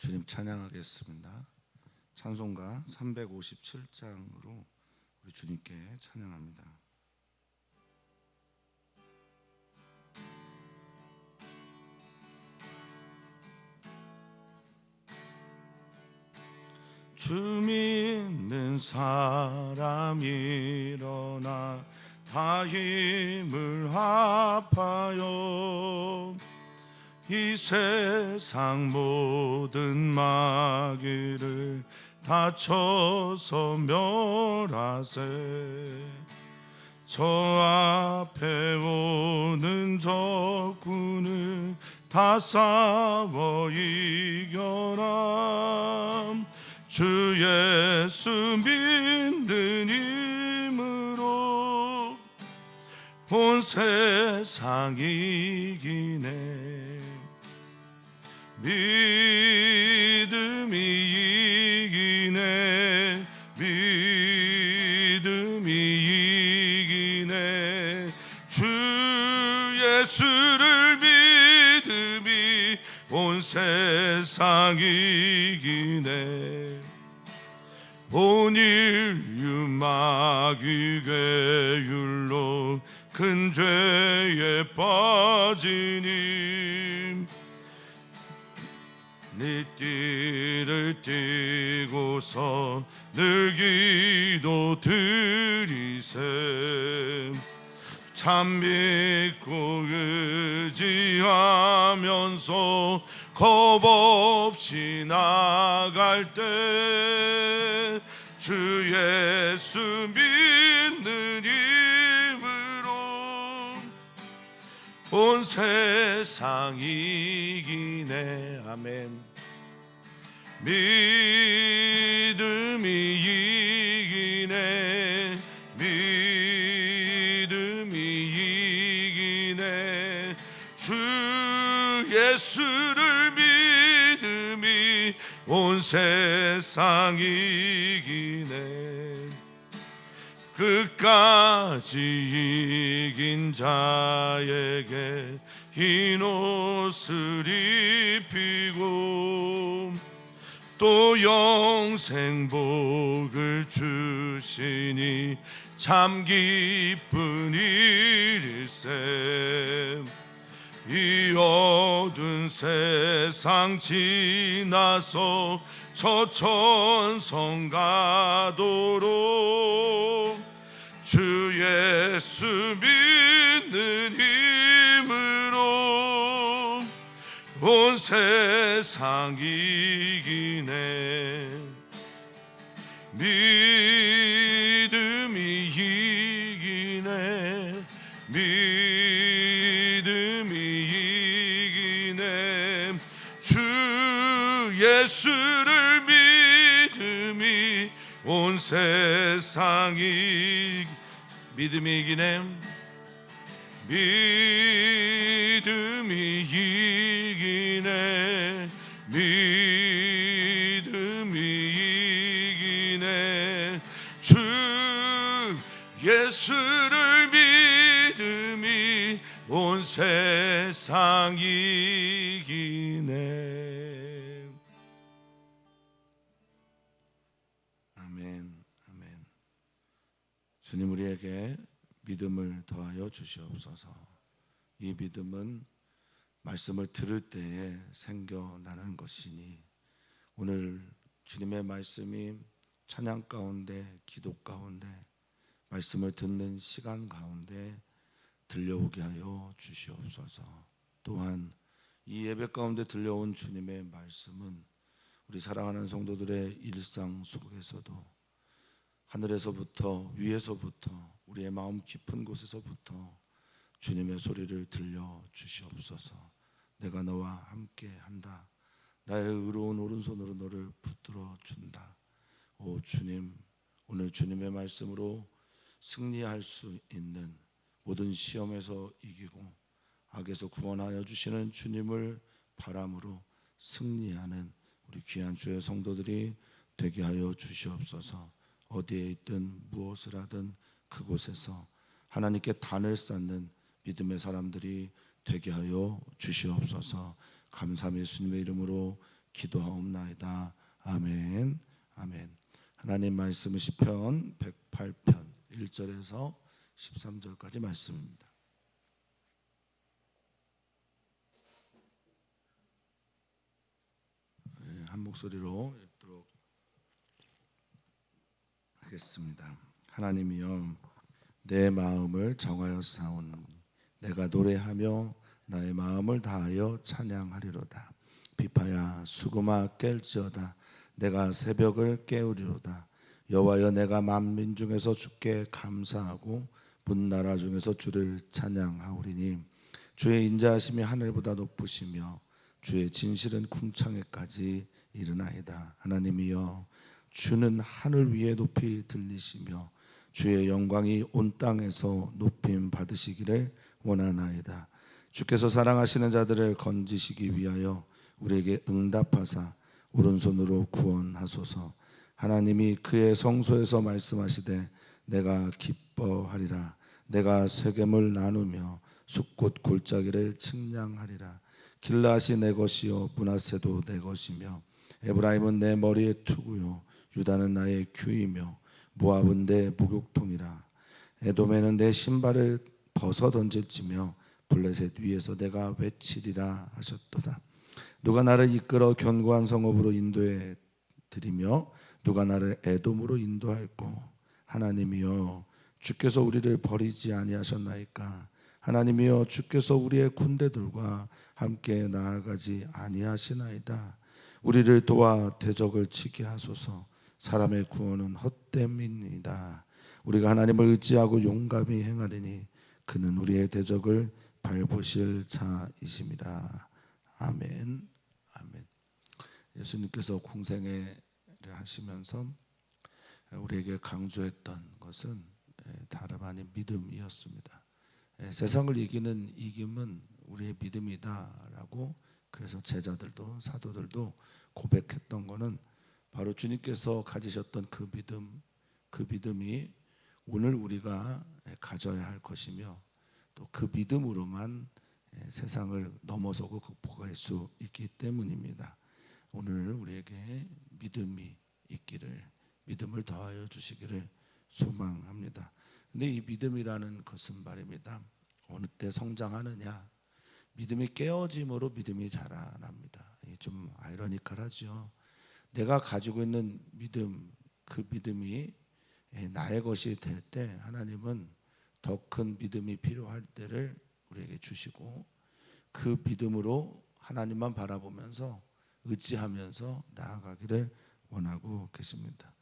주님 찬양하겠습니다. 찬송가 357장으로 우리 주님께 찬양합니다. 주 믿는 사람 일어나 다 힘을 합하여 이 세상 모든 마귀를 다 쳐서 멸하세. 저 앞에 오는 적군을 다 싸워 이겨라. 주 예수 믿는 힘으로 온 세상 이기네. 믿음이 이기네. 믿음이 이기네. 주 예수를 믿음이 온 세상 이기네. 온 인류 마귀 괴율로 큰 죄에 빠지니 네 띠를 띠고서 늘 기도 드리세. 참 믿고 의지하면서 겁 없이 나갈 때 주 예수 믿는 힘으로 온 세상 이기네. 아멘. 믿음이 이기네. 믿음이 이기네. 주 예수를 믿음이 온 세상 이기네. 끝까지 이긴 자에게 흰 옷을 입히고 또 영생 복을 주시니 참 기쁜 일일세. 이 어두운 세상 지나서 저 천성 가도록 주 예수 믿는 힘으로 온 세상 이기네. 믿음이 이기네. 믿음이 이기네. 주 예수를 믿음이 온 세상이 믿음이 이기네. 믿음이 이기네. 믿음이 이기네. 주 예수를 믿음이 온 세상 이기네. 아멘. 아멘. 주님 우리에게 믿음을 더하여 주시옵소서. 이 믿음은 말씀을 들을 때에 생겨나는 것이니 오늘 주님의 말씀이 찬양 가운데, 기도 가운데, 말씀을 듣는 시간 가운데 들려오게 하여 주시옵소서. 또한 이 예배 가운데 들려온 주님의 말씀은 우리 사랑하는 성도들의 일상 속에서도 하늘에서부터, 위에서부터, 우리의 마음 깊은 곳에서부터 주님의 소리를 들려 주시옵소서. 내가 너와 함께 한다. 나의 의로운 오른손으로 너를 붙들어 준다. 오 주님, 오늘 주님의 말씀으로 승리할 수 있는 모든 시험에서 이기고 악에서 구원하여 주시는 주님을 바람으로 승리하는 우리 귀한 주의 성도들이 되게 하여 주시옵소서. 어디에 있든 무엇을 하든 그곳에서 하나님께 단을 쌓는 믿음의 사람들이 되게 하여 주시옵소서. 감사함 예수님의 이름으로 기도하옵나이다. 아멘. 아멘. 하나님 말씀은 시편 108편 1절에서 13절까지 말씀입니다. 한 목소리로 읽도록 하겠습니다. 하나님이여, 내 마음을 정하여 사오니 내가 노래하며 나의 마음을 다하여 찬양하리로다. 비파야 수금아 깰지어다. 내가 새벽을 깨우리로다. 여호와여, 내가 만민 중에서 주께 감사하고 문나라 중에서 주를 찬양하오리니 주의 인자하심이 하늘보다 높으시며 주의 진실은 궁창에까지 이르나이다. 하나님이여, 주는 하늘 위에 높이 들리시며 주의 영광이 온 땅에서 높임 받으시기를 원하나이다. 주께서 사랑하시는 자들을 건지시기 위하여 우리에게 응답하사 오른손으로 구원하소서. 하나님이 그의 성소에서 말씀하시되 내가 기뻐하리라. 내가 세겜을 나누며 숫꽃 골짜기를 측량하리라. 길라앗이 내 것이요 므낫세도 내 것이며 에브라임은 내 머리의 투구요 유다는 나의 규이며 모압은 내 목욕통이라. 에돔에는 내 신발을 벗어 던질지며 블레셋 위에서 내가 외치리라 하셨도다. 누가 나를 이끌어 견고한 성읍으로 인도해 드리며 누가 나를 에돔으로 인도할꼬. 하나님이여, 주께서 우리를 버리지 아니하셨나이까. 하나님이여, 주께서 우리의 군대들과 함께 나아가지 아니하시나이다. 우리를 도와 대적을 치게 하소서. 사람의 구원은 헛됨이니이다. 우리가 하나님을 의지하고 용감히 행하리니 그는 우리의 대적을 밟으실 자이심이라. 아멘. 아멘. 예수님께서 공생애를 하시면서 우리에게 강조했던 것은 다름 아닌 믿음이었습니다. 세상을 이기는 이김은 우리의 믿음이다라고, 그래서 제자들도 사도들도 고백했던 것은 바로 주님께서 가지셨던 그 믿음이 오늘 우리가 가져야 할 것이며 또 그 믿음으로만 세상을 넘어서고 극복할 수 있기 때문입니다. 오늘 우리에게 믿음이 있기를, 믿음을 더하여 주시기를 소망합니다. 근데 이 믿음이라는 것은 말입니다, 어느 때 성장하느냐, 믿음이 깨어짐으로 믿음이 자라납니다. 이게 좀 아이러니컬하죠. 내가 가지고 있는 믿음, 그 믿음이 나의 것이 될 때 하나님은 더 큰 믿음이 필요할 때를 우리에게 주시고, 그 믿음으로 하나님만 바라보면서 의지하면서 나아가기를 원하고 계십니다.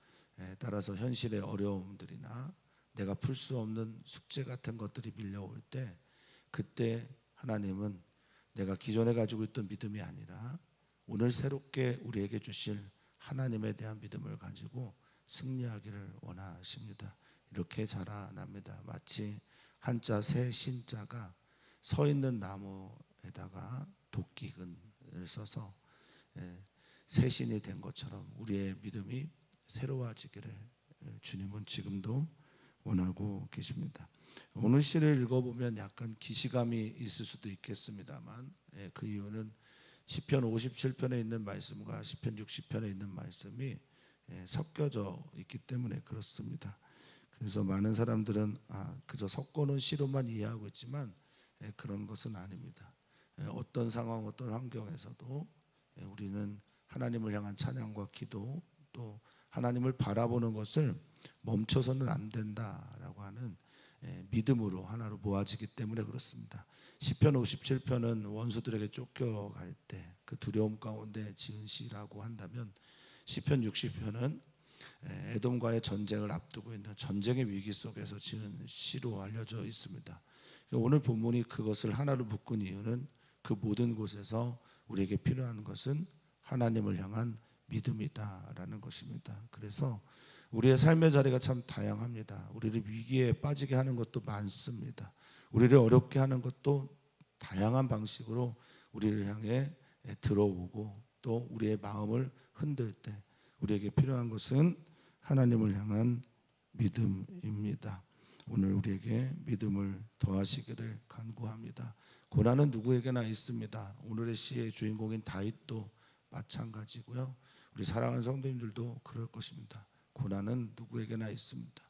따라서 현실의 어려움들이나 내가 풀 수 없는 숙제 같은 것들이 밀려올 때, 그때 하나님은 내가 기존에 가지고 있던 믿음이 아니라 오늘 새롭게 우리에게 주실 하나님에 대한 믿음을 가지고 승리하기를 원하십니다. 이렇게 자라납니다. 마치 한자 새 신자가 서 있는 나무에다가 도끼근을 써서 새신이 된 것처럼 우리의 믿음이 새로워지기를 주님은 지금도 원하고 계십니다. 오늘 시를 읽어보면 약간 기시감이 있을 수도 있겠습니다만, 그 이유는 시편 57편에 있는 말씀과 시편 60편에 있는 말씀이 섞여져 있기 때문에 그렇습니다. 그래서 많은 사람들은 그저 섞어놓은 시로만 이해하고 있지만 그런 것은 아닙니다. 어떤 상황, 어떤 환경에서도 우리는 하나님을 향한 찬양과 기도, 또 하나님을 바라보는 것을 멈춰서는 안 된다라고 하는 믿음으로 하나로 모아지기 때문에 그렇습니다. 시편 57편은 원수들에게 쫓겨갈 때 그 두려움 가운데 지은 시라고 한다면, 시편 60편은 에돔과의 전쟁을 앞두고 있는 전쟁의 위기 속에서 지은 시로 알려져 있습니다. 오늘 본문이 그것을 하나로 묶은 이유는 그 모든 곳에서 우리에게 필요한 것은 하나님을 향한 믿음이다라는 것입니다. 그래서 우리의 삶의 자리가 참 다양합니다. 우리를 위기에 빠지게 하는 것도 많습니다. 우리를 어렵게 하는 것도 다양한 방식으로 우리를 향해 들어오고, 또 우리의 마음을 흔들 때 우리에게 필요한 것은 하나님을 향한 믿음입니다. 오늘 우리에게 믿음을 더하시기를 간구합니다. 고난은 누구에게나 있습니다. 오늘의 시의 주인공인 다윗도 마찬가지고요. 우리 사랑하는 성도님들도 그럴 것입니다. 고난은 누구에게나 있습니다.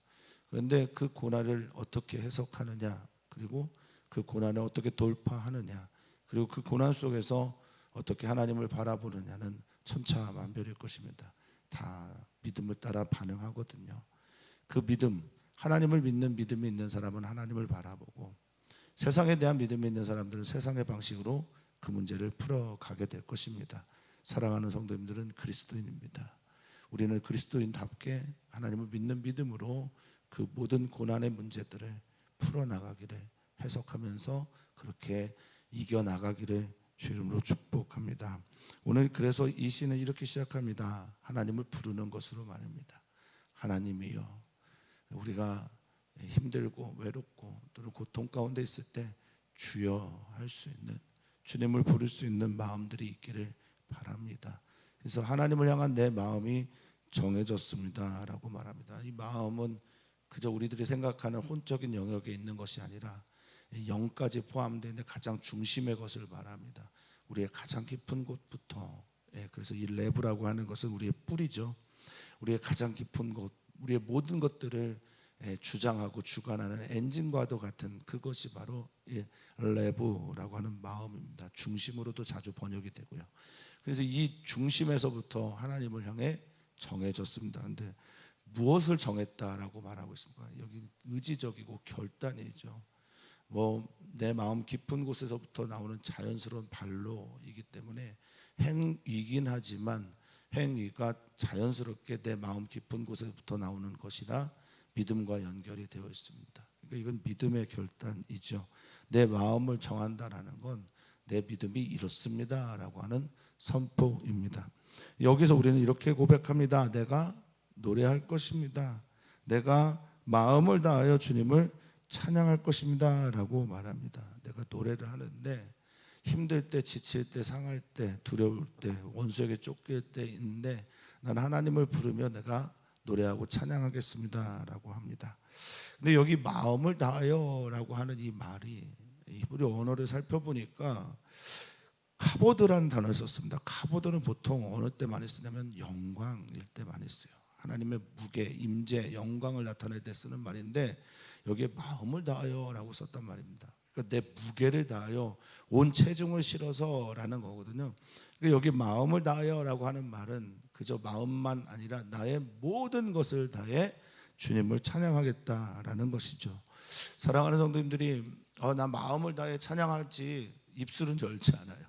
그런데 그 고난을 어떻게 해석하느냐, 그리고 그 고난을 어떻게 돌파하느냐, 그리고 그 고난 속에서 어떻게 하나님을 바라보느냐는 천차만별일 것입니다. 다 믿음을 따라 반응하거든요. 그 믿음, 하나님을 믿는 믿음이 있는 사람은 하나님을 바라보고, 세상에 대한 믿음이 있는 사람들은 세상의 방식으로 그 문제를 풀어가게 될 것입니다. 사랑하는 성도님들은 그리스도인입니다. 우리는 그리스도인답게 하나님을 믿는 믿음으로 그 모든 고난의 문제들을 풀어나가기를, 해석하면서 그렇게 이겨나가기를 주 이름으로 축복합니다. 오늘 그래서 이 시는 이렇게 시작합니다. 하나님을 부르는 것으로 말입니다. 하나님이여, 우리가 힘들고 외롭고 또는 고통 가운데 있을 때 주여 할 수 있는, 주님을 부를 수 있는 마음들이 있기를 바랍니다. 그래서 하나님을 향한 내 마음이 정해졌습니다 라고 말합니다. 이 마음은 그저 우리들이 생각하는 혼적인 영역에 있는 것이 아니라 영까지 포함되는 가장 중심의 것을 말합니다. 우리의 가장 깊은 곳부터, 그래서 이 레브라고 하는 것은 우리의 뿌리죠. 우리의 가장 깊은 곳, 우리의 모든 것들을 주장하고 주관하는 엔진과도 같은 그것이 바로 레브라고 하는 마음입니다. 중심으로도 자주 번역이 되고요. 그래서 이 중심에서부터 하나님을 향해 정해졌습니다. 그런데 무엇을 정했다라고 말하고 있습니까? 여기 의지적이고 결단이죠. 내 마음 깊은 곳에서부터 나오는 자연스러운 발로이기 때문에 행위이긴 하지만 행위가 자연스럽게 내 마음 깊은 곳에서부터 나오는 것이라 믿음과 연결이 되어 있습니다. 그러니까 이건 믿음의 결단이죠. 내 마음을 정한다라는 건 내 믿음이 이렇습니다라고 하는 선포입니다. 여기서 우리는 이렇게 고백합니다. 내가 노래할 것입니다. 내가 마음을 다하여 주님을 찬양할 것입니다 라고 말합니다. 내가 노래를 하는데 힘들 때, 지칠 때, 상할 때, 두려울 때, 원수에게 쫓길 때 있는데 난 하나님을 부르며 내가 노래하고 찬양하겠습니다 라고 합니다. 근데 여기 마음을 다하여 라고 하는 이 말이 히브리 언어를 살펴보니까 카보드라는 단어를 썼습니다. 카보드는 보통 어느 때 많이 쓰냐면 영광일 때 많이 써요. 하나님의 무게, 임재, 영광을 나타낼 때 쓰는 말인데 여기에 마음을 다하여라고 썼단 말입니다. 그러니까 내 무게를 다하여 온 체중을 실어서라는 거거든요. 그러니까 여기 마음을 다하여라고 하는 말은 그저 마음만 아니라 나의 모든 것을 다해 주님을 찬양하겠다라는 것이죠. 사랑하는 성도님들이 나 마음을 다해 찬양하지 입술은 열지 않아요.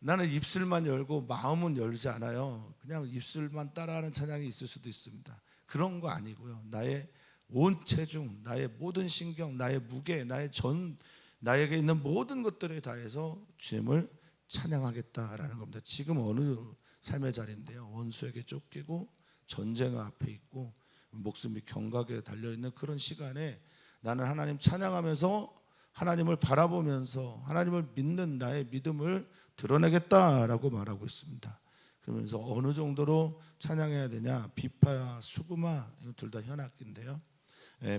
나는 입술만 열고 마음은 열지 않아요. 그냥 입술만 따라하는 찬양이 있을 수도 있습니다. 그런 거 아니고요. 나의 온 체중, 나의 모든 신경, 나의 무게, 나에게 있는 모든 것들을 다해서 주님을 찬양하겠다라는 겁니다. 지금 어느 삶의 자리인데요. 원수에게 쫓기고 전쟁 앞에 있고 목숨이 경각에 달려있는 그런 시간에 나는 하나님 찬양하면서 하나님을 바라보면서 하나님을 믿는 나의 믿음을 드러내겠다라고 말하고 있습니다. 그러면서 어느 정도로 찬양해야 되냐? 비파와 수금아, 이거 둘 다 현악기인데요.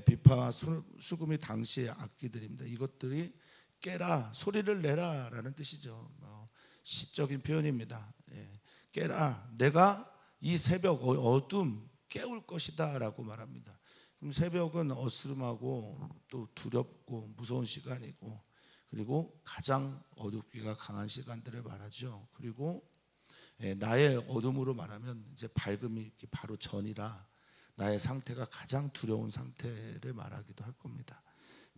비파와 수금이 당시의 악기들입니다. 이것들이 깨라, 소리를 내라라는 뜻이죠. 시적인 표현입니다. 깨라, 내가 이 새벽 어둠 깨울 것이다라고 말합니다. 그럼 새벽은 어스름하고 또 두렵고 무서운 시간이고, 그리고 가장 어둡기가 강한 시간들을 말하죠. 그리고 나의 어둠으로 말하면 이제 밝음이 바로 전이라 나의 상태가 가장 두려운 상태를 말하기도 할 겁니다.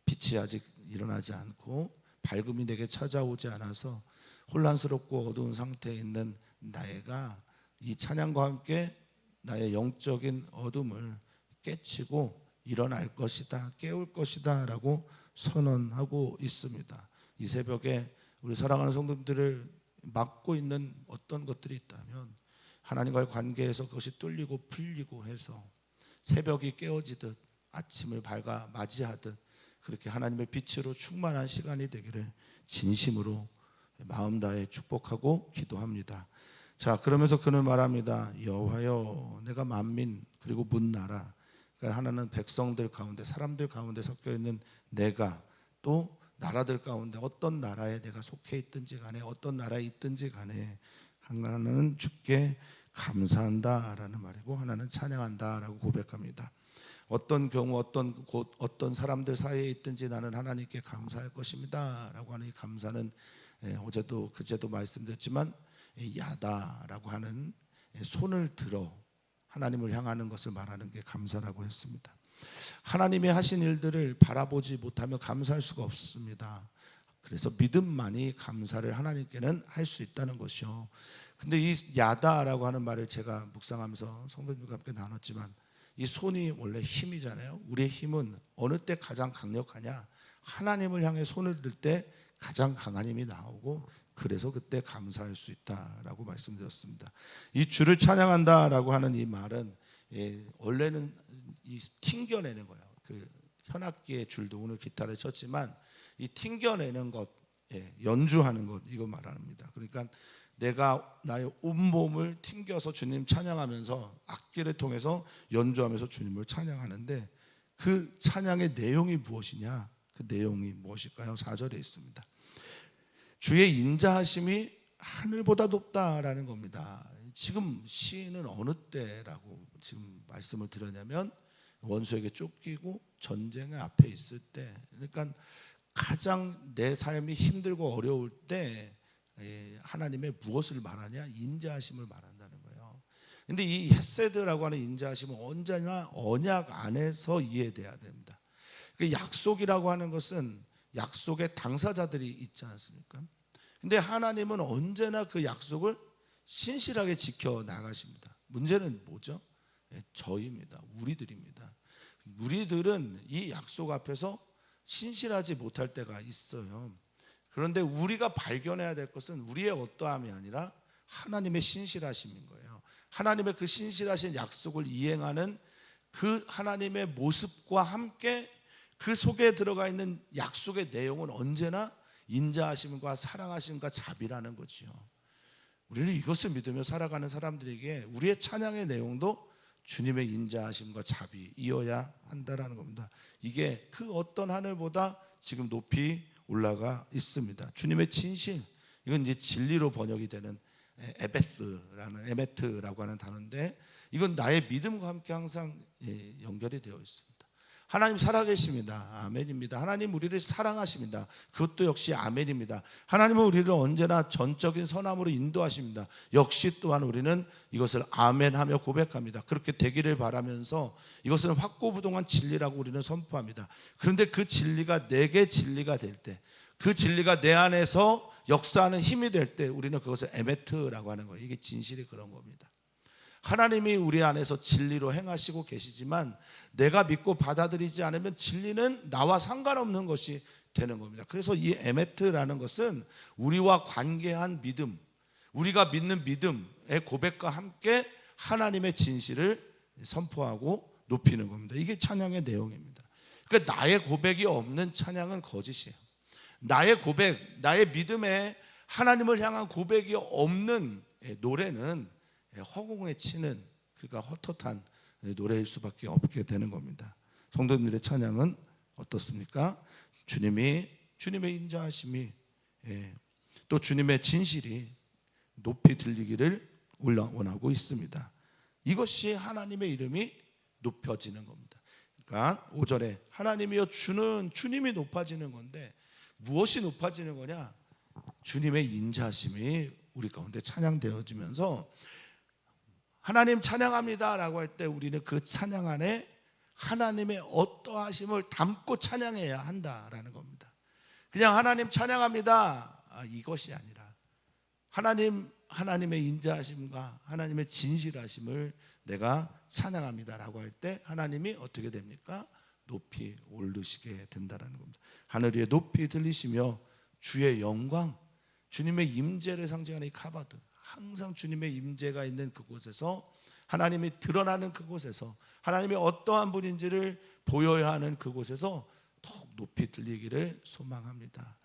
빛이 아직 일어나지 않고 밝음이 내게 찾아오지 않아서 혼란스럽고 어두운 상태에 있는 나가 이 찬양과 함께 나의 영적인 어둠을 깨치고 일어날 것이다, 깨울 것이다 라고 선언하고 있습니다. 이 새벽에 우리 사랑하는 성도들을 막고 있는 어떤 것들이 있다면 하나님과의 관계에서 그것이 뚫리고 풀리고 해서 새벽이 깨어지듯 아침을 밝아 맞이하듯 그렇게 하나님의 빛으로 충만한 시간이 되기를 진심으로 마음 다해 축복하고 기도합니다. 자, 그러면서 그는 말합니다. 여호와여, 내가 만민 그리고 문나라, 그러니까 하나는 백성들 가운데, 사람들 가운데 섞여 있는 내가, 또 나라들 가운데 어떤 나라에 내가 속해 있든지 간에, 어떤 나라에 있든지 간에 하나는 주께 감사한다라는 말이고 하나는 찬양한다라고 고백합니다. 어떤 경우 어떤 곳 어떤 사람들 사이에 있든지 나는 하나님께 감사할 것입니다라고 하는 이 감사는 어제도 그제도 말씀드렸지만 야다라고 하는 손을 들어 하나님을 향하는 것을 말하는 게 감사라고 했습니다. 하나님이 하신 일들을 바라보지 못하면 감사할 수가 없습니다. 그래서 믿음만이 감사를 하나님께는 할 수 있다는 것이요. 근데 이 야다라고 하는 말을 제가 묵상하면서 성도님과 함께 나눴지만 이 손이 원래 힘이잖아요. 우리의 힘은 어느 때 가장 강력하냐? 하나님을 향해 손을 들 때 가장 강한 힘이 나오고 그래서 그때 감사할 수 있다라고 말씀드렸습니다. 이 주를 찬양한다라고 하는 이 말은 원래는 이 튕겨내는 거예요. 그 현악기의 줄도 오늘 기타를 쳤지만 이 튕겨내는 것, 연주하는 것 이거 말합니다. 그러니까 내가 나의 온몸을 튕겨서 주님 찬양하면서 악기를 통해서 연주하면서 주님을 찬양하는데 그 찬양의 내용이 무엇이냐? 그 내용이 무엇일까요? 4절에 있습니다. 주의 인자하심이 하늘보다 높다라는 겁니다. 지금 시인은 어느 때라고 지금 말씀을 드렸냐면 원수에게 쫓기고 전쟁의 앞에 있을 때, 그러니까 가장 내 삶이 힘들고 어려울 때 하나님의 무엇을 말하냐? 인자하심을 말한다는 거예요. 근데 이 헤세드라고 하는 인자하심은 언제나 언약 안에서 이해돼야 됩니다. 그 약속이라고 하는 것은 약속의 당사자들이 있지 않습니까? 근데 하나님은 언제나 그 약속을 신실하게 지켜 나가십니다. 문제는 뭐죠? 저희입니다. 우리들입니다. 우리들은 이 약속 앞에서 신실하지 못할 때가 있어요. 그런데 우리가 발견해야 될 것은 우리의 어떠함이 아니라 하나님의 신실하심인 거예요. 하나님의 그 신실하신 약속을 이행하는 그 하나님의 모습과 함께 그 속에 들어가 있는 약속의 내용은 언제나 인자하심과 사랑하심과 자비라는 거지요. 우리는 이것을 믿으며 살아가는 사람들에게 우리의 찬양의 내용도 주님의 인자하심과 자비이어야 한다라는 겁니다. 이게 그 어떤 하늘보다 지금 높이 올라가 있습니다. 주님의 진실, 이건 이제 진리로 번역이 되는 에베트라고 하는 단어인데 이건 나의 믿음과 함께 항상 연결이 되어 있습니다. 하나님 살아계십니다. 아멘입니다. 하나님 우리를 사랑하십니다. 그것도 역시 아멘입니다. 하나님은 우리를 언제나 전적인 선함으로 인도하십니다. 역시 또한 우리는 이것을 아멘하며 고백합니다. 그렇게 되기를 바라면서 이것은 확고부동한 진리라고 우리는 선포합니다. 그런데 그 진리가 내게 진리가 될 때, 그 진리가 내 안에서 역사하는 힘이 될 때 우리는 그것을 에메트라고 하는 거예요. 이게 진실이 그런 겁니다. 하나님이 우리 안에서 진리로 행하시고 계시지만 내가 믿고 받아들이지 않으면 진리는 나와 상관없는 것이 되는 겁니다. 그래서 이 에메트라는 것은 우리와 관계한 믿음, 우리가 믿는 믿음의 고백과 함께 하나님의 진실을 선포하고 높이는 겁니다. 이게 찬양의 내용입니다. 그러니까 나의 고백이 없는 찬양은 거짓이에요. 나의 고백, 나의 믿음에 하나님을 향한 고백이 없는 노래는 허공에 치는, 그러니까 헛헛한 노래일 수밖에 없게 되는 겁니다. 성도님들의 찬양은 어떻습니까? 주님의 인자하심이 또 주님의 진실이 높이 들리기를 원하고 있습니다. 이것이 하나님의 이름이 높여지는 겁니다. 그러니까 5절에 하나님이여 주님이 높아지는 건데 무엇이 높아지는 거냐? 주님의 인자하심이 우리 가운데 찬양되어지면서 하나님 찬양합니다 라고 할 때 우리는 그 찬양 안에 하나님의 어떠하심을 담고 찬양해야 한다라는 겁니다. 그냥 하나님 찬양합니다 이것이 아니라 하나님의 인자하심과 하나님의 진실하심을 내가 찬양합니다 라고 할 때 하나님이 어떻게 됩니까? 높이 오르시게 된다는 겁니다. 하늘 위에 높이 들리시며 주의 영광, 주님의 임재를 상징하는 이 카바드, 항상 주님의 임재가 있는 그곳에서, 하나님이 드러나는 그곳에서, 하나님이 어떠한 분인지를 보여야 하는 그곳에서 더욱 높이 들리기를 소망합니다.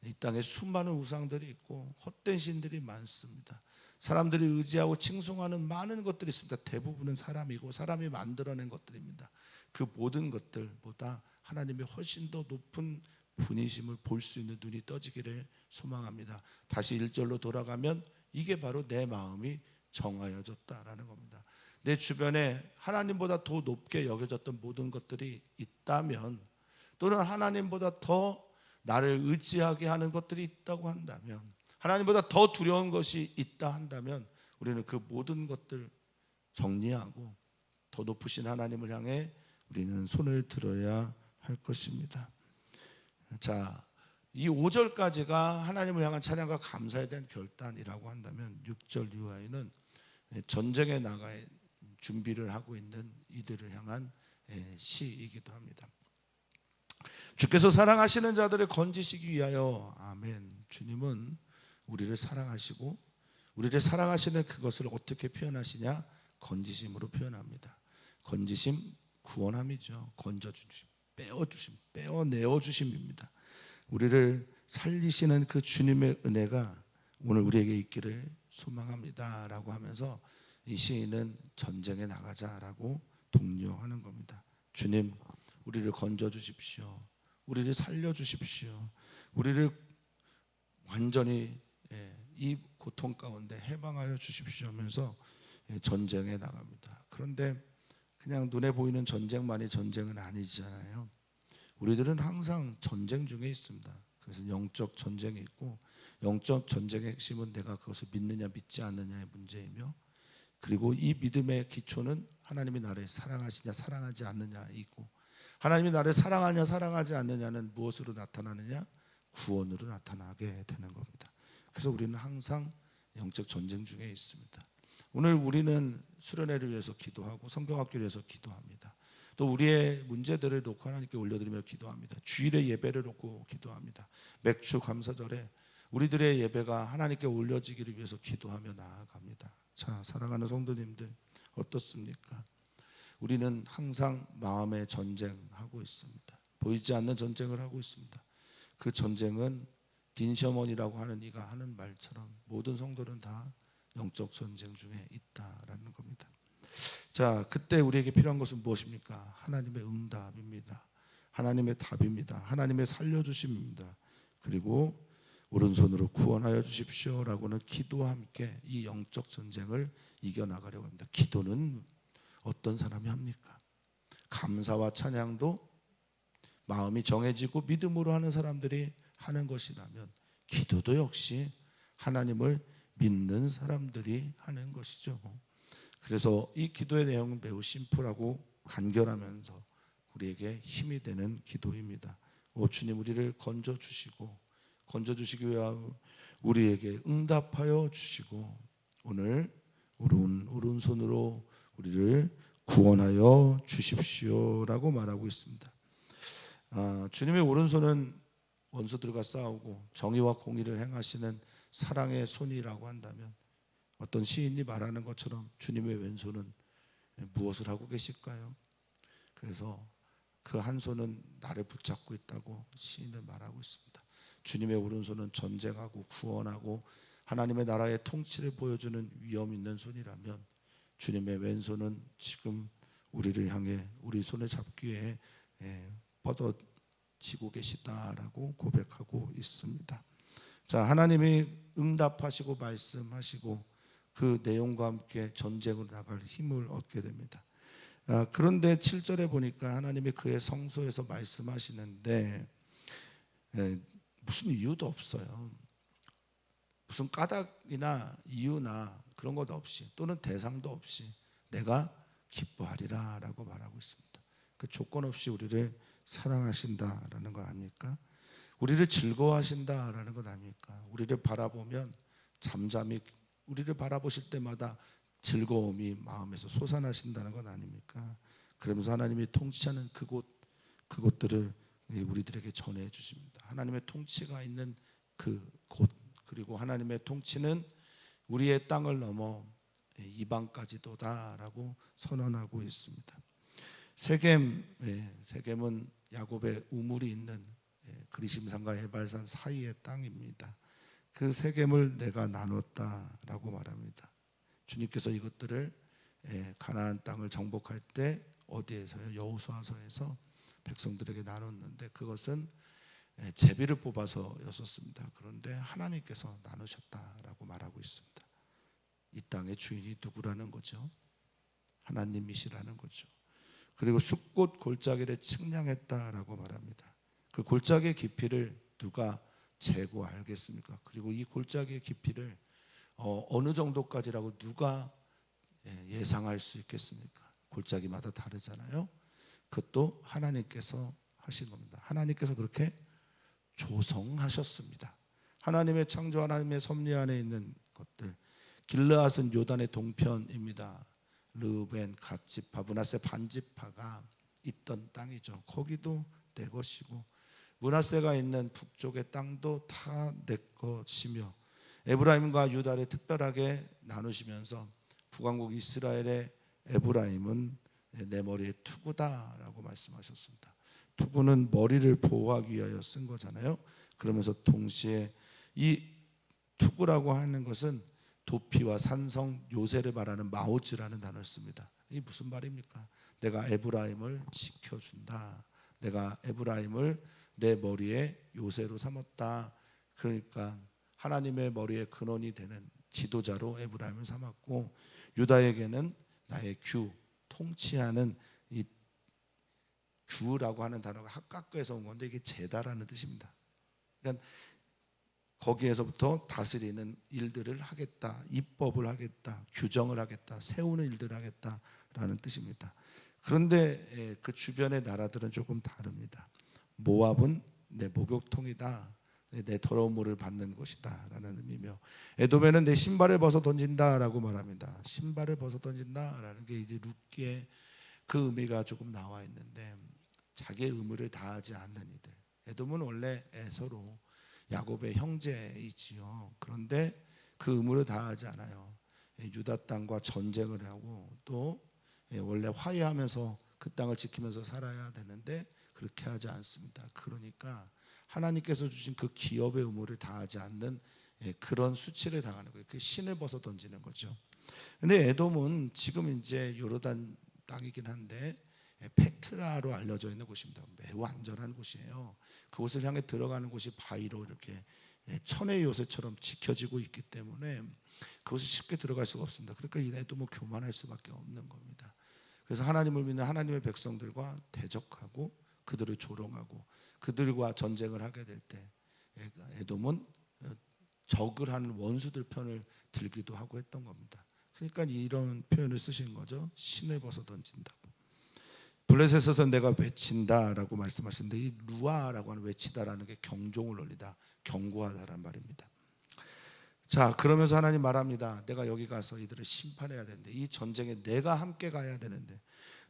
이 땅에 수많은 우상들이 있고 헛된 신들이 많습니다. 사람들이 의지하고 칭송하는 많은 것들이 있습니다. 대부분은 사람이고 사람이 만들어낸 것들입니다. 그 모든 것들보다 하나님이 훨씬 더 높은 분이심을 볼 수 있는 눈이 떠지기를 소망합니다. 다시 1절로 돌아가면 이게 바로 내 마음이 정하여졌다라는 겁니다. 내 주변에 하나님보다 더 높게 여겨졌던 모든 것들이 있다면, 또는 하나님보다 더 나를 의지하게 하는 것들이 있다고 한다면, 하나님보다 더 두려운 것이 있다 한다면, 우리는 그 모든 것들 정리하고 더 높으신 하나님을 향해 우리는 손을 들어야 할 것입니다. 자, 이 5절까지가 하나님을 향한 찬양과 감사에 대한 결단이라고 한다면, 6절 이하에는 전쟁에 나갈 준비를 하고 있는 이들을 향한 시이기도 합니다. 주께서 사랑하시는 자들을 건지시기 위하여. 아멘. 주님은 우리를 사랑하시고, 우리를 사랑하시는 그것을 어떻게 표현하시냐? 건지심으로 표현합니다. 건지심, 구원함이죠. 건져주심, 빼어주심, 빼어내어주심입니다. 우리를 살리시는 그 주님의 은혜가 오늘 우리에게 있기를 소망합니다 라고 하면서 이 시인은 전쟁에 나가자라고 독려하는 겁니다. 주님, 우리를 건져주십시오. 우리를 살려주십시오. 우리를 완전히 이 고통 가운데 해방하여 주십시오 하면서 전쟁에 나갑니다. 그런데 그냥 눈에 보이는 전쟁만이 전쟁은 아니잖아요. 우리들은 항상 전쟁 중에 있습니다. 그래서 영적 전쟁이 있고, 영적 전쟁의 핵심은 내가 그것을 믿느냐 믿지 않느냐의 문제이며, 그리고 이 믿음의 기초는 하나님이 나를 사랑하시냐 사랑하지 않느냐이고, 하나님이 나를 사랑하냐 사랑하지 않느냐는 무엇으로 나타나느냐? 구원으로 나타나게 되는 겁니다. 그래서 우리는 항상 영적 전쟁 중에 있습니다. 오늘 우리는 수련회를 위해서 기도하고 성경학교를 위해서 기도합니다. 또 우리의 문제들을 놓고 하나님께 올려드리며 기도합니다. 주일의 예배를 놓고 기도합니다. 맥주 감사절에 우리들의 예배가 하나님께 올려지기를 위해서 기도하며 나아갑니다. 자, 사랑하는 성도님들, 어떻습니까? 우리는 항상 마음의 전쟁하고 있습니다. 보이지 않는 전쟁을 하고 있습니다. 그 전쟁은 딘셔먼이라고 하는 이가 하는 말처럼 모든 성도는 다 영적 전쟁 중에 있다라는 겁니다. 자, 그때 우리에게 필요한 것은 무엇입니까? 하나님의 응답입니다. 하나님의 답입니다. 하나님의 살려주심입니다. 그리고 오른손으로 구원하여 주십시오라고는 기도와 함께 이 영적 전쟁을 이겨나가려고 합니다. 기도는 어떤 사람이 합니까? 감사와 찬양도 마음이 정해지고 믿음으로 하는 사람들이 하는 것이라면, 기도도 역시 하나님을 믿는 사람들이 하는 것이죠. 그래서 이 기도의 내용은 매우 심플하고 간결하면서 우리에게 힘이 되는 기도입니다. 주님, 우리를 건져주시기 위하여 우리에게 응답하여 주시고, 오늘 오른손으로 우리를 구원하여 주십시오라고 말하고 있습니다. 주님의 오른손은 원수들과 싸우고 정의와 공의를 행하시는 사랑의 손이라고 한다면, 어떤 시인이 말하는 것처럼 주님의 왼손은 무엇을 하고 계실까요? 그래서 그 한 손은 나를 붙잡고 있다고 시인은 말하고 있습니다. 주님의 오른손은 전쟁하고 구원하고 하나님의 나라의 통치를 보여주는 위엄 있는 손이라면, 주님의 왼손은 지금 우리를 향해 우리 손을 잡기 위해 뻗어지고 계시다라고 고백하고 있습니다. 자, 하나님이 응답하시고 말씀하시고 그 내용과 함께 전쟁으로 나갈 힘을 얻게 됩니다. 그런데 7절에 보니까 하나님이 그의 성소에서 말씀하시는데 무슨 이유도 없어요. 무슨 까닭이나 이유나 그런 것 없이, 또는 대상도 없이 내가 기뻐하리라 라고 말하고 있습니다. 그 조건 없이 우리를 사랑하신다라는 거 아닙니까? 우리를 즐거워하신다라는 것 아닙니까? 우리를 바라보면 잠잠히, 우리를 바라보실 때마다 즐거움이 마음에서 솟아나신다는 것 아닙니까? 그러면서 하나님이 통치하는 그곳들을 우리들에게 전해 주십니다. 하나님의 통치가 있는 그곳, 그리고 하나님의 통치는 우리의 땅을 넘어 이방까지도다라고 선언하고 있습니다. 세겜은 야곱의 우물이 있는 그리심산과 에발산 사이의 땅입니다. 그 세겜을 내가 나눴다라고 말합니다. 주님께서 이것들을 가나안 땅을 정복할 때 어디에서요? 여호수아서에서 백성들에게 나눴는데, 그것은 제비를 뽑아서였었습니다. 그런데 하나님께서 나누셨다라고 말하고 있습니다. 이 땅의 주인이 누구라는 거죠? 하나님이시라는 거죠. 그리고 숲꽃 골짜기를 측량했다라고 말합니다. 그 골짜기의 깊이를 누가 재고 알겠습니까? 그리고 이 골짜기의 깊이를 어느 정도까지라고 누가 예상할 수 있겠습니까? 골짜기마다 다르잖아요. 그것도 하나님께서 하신 겁니다. 하나님께서 그렇게 조성하셨습니다. 하나님의 창조, 하나님의 섭리 안에 있는 것들. 길르앗은 요단의 동편입니다. 르우벤, 갓지파, 므낫세 반지파가 있던 땅이죠. 거기도 내 것이고 므낫세가 있는 북쪽의 땅도 다 내 것이며 에브라임과 유다를 특별하게 나누시면서 북왕국 이스라엘의 에브라임은 내 머리의 투구다라고 말씀하셨습니다. 투구는 머리를 보호하기 위하여 쓴 거잖아요. 그러면서 동시에 이 투구라고 하는 것은 도피와 산성, 요새를 말하는 마오즈라는 단어를 씁니다. 이게 무슨 말입니까? 내가 에브라임을 지켜준다. 내가 에브라임을 내 머리에 요새로 삼았다. 그러니까 하나님의 머리에 근원이 되는 지도자로 에브라임을 삼았고 유다에게는 나의 규, 통치하는 이 규라고 하는 단어가 학각교에서 온 건데 이게 제다라는 뜻입니다. 그러니까 거기에서부터 다스리는 일들을 하겠다, 입법을 하겠다, 규정을 하겠다, 세우는 일들을 하겠다라는 뜻입니다. 그런데 그 주변의 나라들은 조금 다릅니다. 모압은 내 목욕통이다, 내 더러운 물을 받는 곳이다 라는 의미며 에돔에는 내 신발을 벗어 던진다라고 말합니다. 신발을 벗어 던진다라는 게 이제 룻기에 그 의미가 조금 나와 있는데 자기의 의무를 다하지 않는 이들. 에돔은 원래 에서로 야곱의 형제이지요. 그런데 그 의무를 다하지 않아요. 유다 땅과 전쟁을 하고 또 원래 화해하면서 그 땅을 지키면서 살아야 되는데 그렇게 하지 않습니다. 그러니까 하나님께서 주신 그 기업의 의무를 다하지 않는 그런 수치를 당하는 거예요. 그 신을 벗어 던지는 거죠. 근데 에돔은 지금 이제 요르단 땅이긴 한데 페트라로 알려져 있는 곳입니다. 매우 안전한 곳이에요. 그곳을 향해 들어가는 곳이 바위로 이렇게 천의 요새처럼 지켜지고 있기 때문에 그곳에 쉽게 들어갈 수가 없습니다. 그러니까 이 에돔은 교만할 수밖에 없는 겁니다. 그래서 하나님을 믿는 하나님의 백성들과 대적하고 그들을 조롱하고 그들과 전쟁을 하게 될 때 에돔은 적을 하는 원수들 편을 들기도 하고 했던 겁니다. 그러니까 이런 표현을 쓰신 거죠. 신을 벗어 던진다고. 블레셋에서 내가 외친다라고 말씀하시는데 이 루아라고 하는 외치다라는 게 경종을 울리다, 경고하다라는 말입니다. 자, 그러면서 하나님 말합니다. 내가 여기 가서 이들을 심판해야 되는데 이 전쟁에 내가 함께 가야 되는데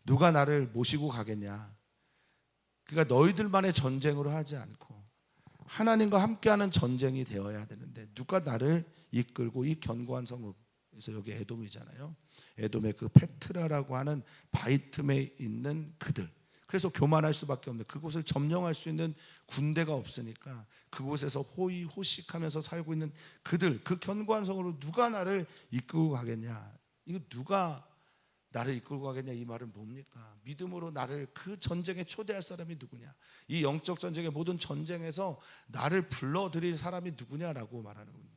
누가 나를 모시고 가겠냐? 그러니까 너희들만의 전쟁으로 하지 않고 하나님과 함께하는 전쟁이 되어야 되는데 누가 나를 이끌고 이 견고한 성읍, 그래서 여기 에돔이잖아요. 에돔의 그 페트라라고 하는 바위 틈에 있는 그들. 그래서 교만할 수밖에 없는 그곳을 점령할 수 있는 군대가 없으니까 그곳에서 호의호식하면서 살고 있는 그들, 그 견고한 성으로 누가 나를 이끌고 가겠냐? 이거 누가 나를 이끌고 가겠냐? 이 말은 뭡니까? 믿음으로 나를 그 전쟁에 초대할 사람이 누구냐? 이 영적 전쟁의 모든 전쟁에서 나를 불러들일 사람이 누구냐라고 말하는 겁니다.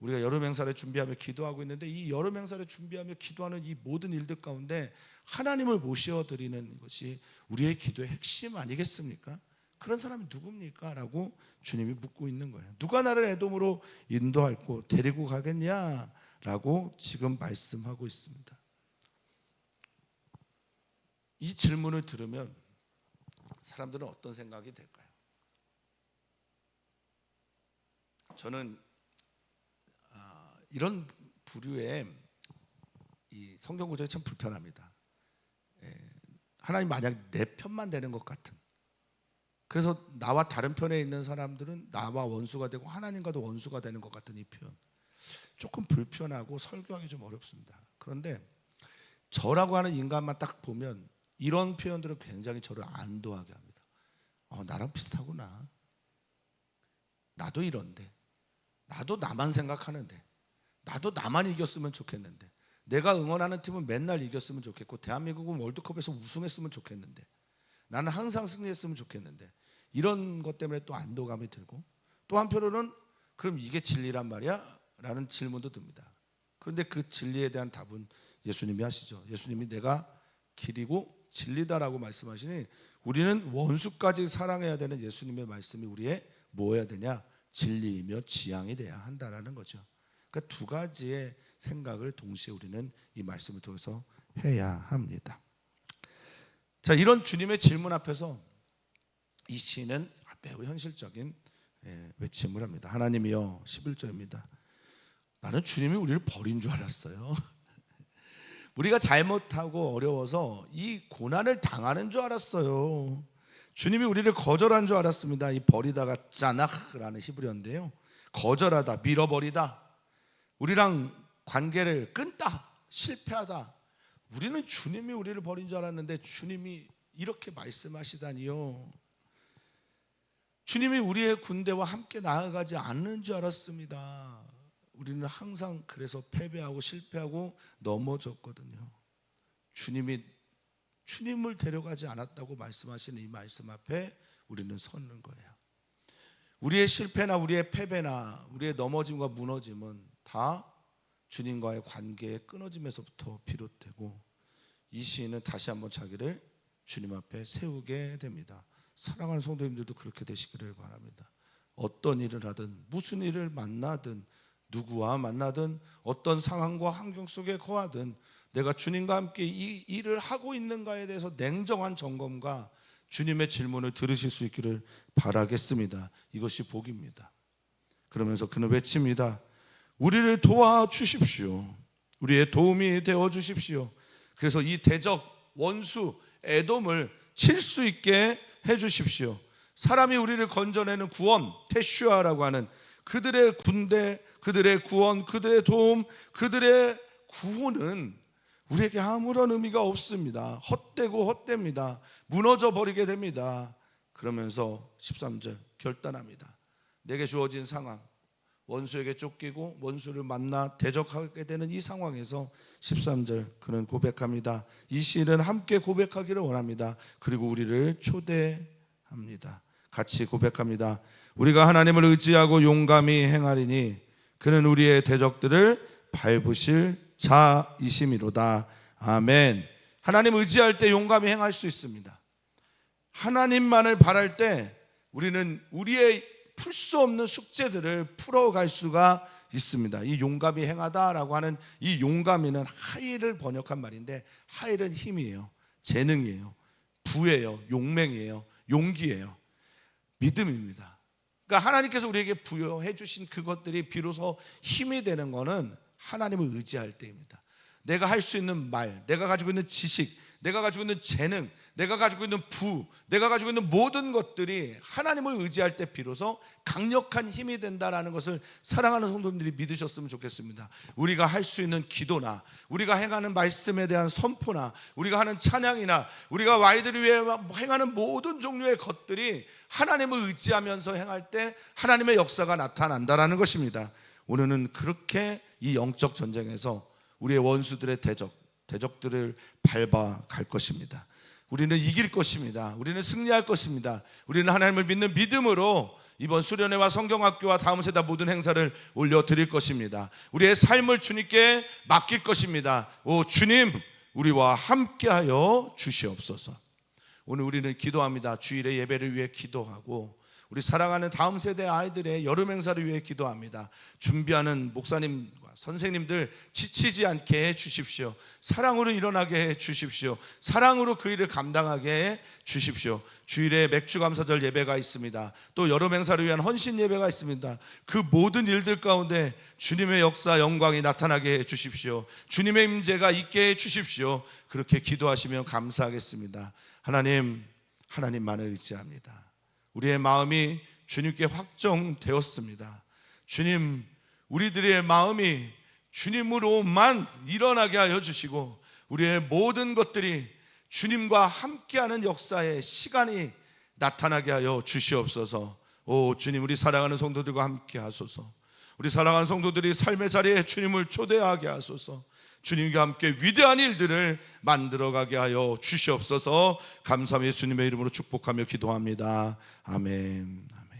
우리가 여름 행사를 준비하며 기도하고 있는데 이 여름 행사를 준비하며 기도하는 이 모든 일들 가운데 하나님을 모셔드리는 것이 우리의 기도의 핵심 아니겠습니까? 그런 사람이 누굽니까? 라고 주님이 묻고 있는 거예요. 누가 나를 에돔으로 인도하고 데리고 가겠냐라고 지금 말씀하고 있습니다. 이 질문을 들으면 사람들은 어떤 생각이 될까요? 저는 이런 부류의 이 성경 구절이 참 불편합니다. 하나님 만약 내 편만 되는 것 같은, 그래서 나와 다른 편에 있는 사람들은 나와 원수가 되고 하나님과도 원수가 되는 것 같은 이 표현, 조금 불편하고 설교하기 좀 어렵습니다. 그런데 저라고 하는 인간만 딱 보면 이런 표현들은 굉장히 저를 안도하게 합니다. 나랑 비슷하구나. 나도 이런데, 나도 나만 생각하는데, 나도 나만 이겼으면 좋겠는데, 내가 응원하는 팀은 맨날 이겼으면 좋겠고 대한민국은 월드컵에서 우승했으면 좋겠는데, 나는 항상 승리했으면 좋겠는데, 이런 것 때문에 또 안도감이 들고, 또 한편으로는 그럼 이게 진리란 말이야? 라는 질문도 듭니다. 그런데 그 진리에 대한 답은 예수님이 하시죠. 예수님이 내가 길이고 진리다라고 말씀하시니 우리는 원수까지 사랑해야 되는 예수님의 말씀이 우리의 뭐 해야 되냐? 진리이며 지향이 돼야 한다라는 거죠. 그러니까 두 가지의 생각을 동시에 우리는 이 말씀을 통해서 해야 합니다. 자, 이런 주님의 질문 앞에서 이 시인은 매우 현실적인 외침을 합니다. 하나님이여, 11절입니다. 나는 주님이 우리를 버린 줄 알았어요. 우리가 잘못하고 어려워서 이 고난을 당하는 줄 알았어요. 주님이 우리를 거절한 줄 알았습니다. 이 버리다가 짜나흐라는 히브리어인데요, 거절하다, 밀어버리다, 우리랑 관계를 끊다, 실패하다. 우리는 주님이 우리를 버린 줄 알았는데 주님이 이렇게 말씀하시다니요. 주님이 우리의 군대와 함께 나아가지 않는 줄 알았습니다. 우리는 항상 그래서 패배하고 실패하고 넘어졌거든요. 주님을 데려가지 않았다고 말씀하시는 이 말씀 앞에 우리는 서는 거예요. 우리의 실패나 우리의 패배나 우리의 넘어짐과 무너짐은 다 주님과의 관계의 끊어짐에서부터 비롯되고, 이 시인은 다시 한번 자기를 주님 앞에 세우게 됩니다. 사랑하는 성도님들도 그렇게 되시기를 바랍니다. 어떤 일을 하든, 무슨 일을 만나든, 누구와 만나든, 어떤 상황과 환경 속에 거하든 내가 주님과 함께 이 일을 하고 있는가에 대해서 냉정한 점검과 주님의 질문을 들으실 수 있기를 바라겠습니다. 이것이 복입니다. 그러면서 그는 외칩니다. 우리를 도와주십시오. 우리의 도움이 되어주십시오. 그래서 이 대적 원수 에돔을 칠 수 있게 해주십시오. 사람이 우리를 건져내는 구원, 테슈아라고 하는 그들의 군대, 그들의 구원, 그들의 도움, 그들의 구원은 우리에게 아무런 의미가 없습니다. 헛되고 헛됩니다. 무너져 버리게 됩니다. 그러면서 13절 결단합니다. 내게 주어진 상황, 원수에게 쫓기고 원수를 만나 대적하게 되는 이 상황에서 13절 그는 고백합니다. 이 시인은 함께 고백하기를 원합니다. 그리고 우리를 초대합니다. 같이 고백합니다. 우리가 하나님을 의지하고 용감히 행하리니 그는 우리의 대적들을 밟으실 자이심이로다. 아멘. 하나님 의지할 때 용감히 행할 수 있습니다. 하나님만을 바랄 때 우리는 우리의 풀 수 없는 숙제들을 풀어갈 수가 있습니다. 이 용감히 행하다라고 하는 이 용감히는 하이를 번역한 말인데, 하이는 힘이에요, 재능이에요, 부예요, 용맹이에요, 용기예요, 믿음입니다. 그러니까 하나님께서 우리에게 부여해 주신 그것들이 비로소 힘이 되는 것은 하나님을 의지할 때입니다. 내가 할 수 있는 말, 내가 가지고 있는 지식, 내가 가지고 있는 재능, 내가 가지고 있는 부, 내가 가지고 있는 모든 것들이 하나님을 의지할 때 비로소 강력한 힘이 된다는 것을 사랑하는 성도님들이 믿으셨으면 좋겠습니다. 우리가 할 수 있는 기도나 우리가 행하는 말씀에 대한 선포나 우리가 하는 찬양이나 우리가 아이들을 위해 행하는 모든 종류의 것들이 하나님을 의지하면서 행할 때 하나님의 역사가 나타난다는 것입니다. 오늘은 그렇게 이 영적 전쟁에서 우리의 원수들의 대적들을 밟아갈 것입니다. 우리는 이길 것입니다. 우리는 승리할 것입니다. 우리는 하나님을 믿는 믿음으로 이번 수련회와 성경학교와 다음 세대 모든 행사를 올려드릴 것입니다. 우리의 삶을 주님께 맡길 것입니다. 오 주님, 우리와 함께하여 주시옵소서. 오늘 우리는 기도합니다. 주일의 예배를 위해 기도하고 우리 사랑하는 다음 세대 아이들의 여름 행사를 위해 기도합니다. 준비하는 목사님과 선생님들 지치지 않게 해 주십시오. 사랑으로 일어나게 해 주십시오. 사랑으로 그 일을 감당하게 해 주십시오. 주일에 맥주 감사절 예배가 있습니다. 또 여름 행사를 위한 헌신 예배가 있습니다. 그 모든 일들 가운데 주님의 역사 영광이 나타나게 해 주십시오. 주님의 임재가 있게 해 주십시오. 그렇게 기도하시면 감사하겠습니다. 하나님만을 의지합니다. 우리의 마음이 주님께 확정되었습니다. 주님, 우리들의 마음이 주님으로만 일어나게 하여 주시고 우리의 모든 것들이 주님과 함께하는 역사의 시간이 나타나게 하여 주시옵소서. 오 주님, 우리 사랑하는 성도들과 함께 하소서. 우리 사랑하는 성도들이 삶의 자리에 주님을 초대하게 하소서. 주님과 함께 위대한 일들을 만들어가게 하여 주시옵소서. 감사하며 예수님의 이름으로 축복하며 기도합니다. 아멘. 아멘.